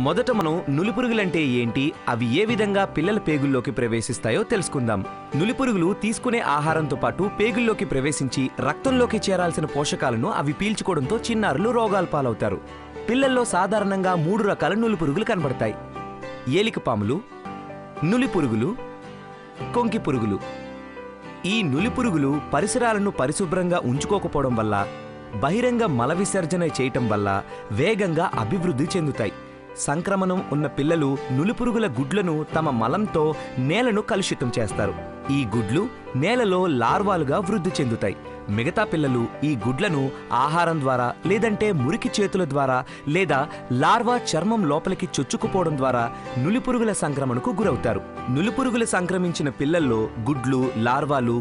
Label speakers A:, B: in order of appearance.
A: మొదట మనం నులిపురుగులంటే ఏంటి, అవి ఏ విధంగా పిల్లల పేగుల్లోకి ప్రవేశిస్తాయో తెలుసుకుందాం. నులిపురుగులు తీసుకునే ఆహారంతో పాటు పేగుల్లోకి ప్రవేశించి రక్తంలోకి చేరాల్సిన పోషకాలను అవి పీల్చుకోవడంతో చిన్నారులు రోగాల పాలవుతారు. పిల్లల్లో సాధారణంగా 3 రకాల నులిపురుగులు కనబడతాయి: ఏలికపాములు, నులిపురుగులు, కొంకి పురుగులు. ఈ నులిపురుగులు పరిసరాలను పరిశుభ్రంగా ఉంచుకోకపోవడం వల్ల, బహిరంగ మల విసర్జన చేయటం వల్ల వేగంగా అభివృద్ధి చెందుతాయి. సంక్రమణం ఉన్న పిల్లలు నులిపురుగుల గుడ్లను తమ మలంతో నేలను కలుషితం చేస్తారు. ఈ గుడ్లు నేలలో లార్వాలుగా వృద్ధి చెందుతాయి. మిగతా పిల్లలు ఈ గుడ్లను ఆహారం ద్వారా, లేదంటే మురికి చేతుల ద్వారా, లేదా లార్వా చర్మం లోపలికి చొచ్చుకుపోవడం ద్వారా నులిపురుగుల సంక్రమణకు గురవుతారు. నులిపురుగులు సంక్రమించిన పిల్లల్లో గుడ్లు, లార్వాలు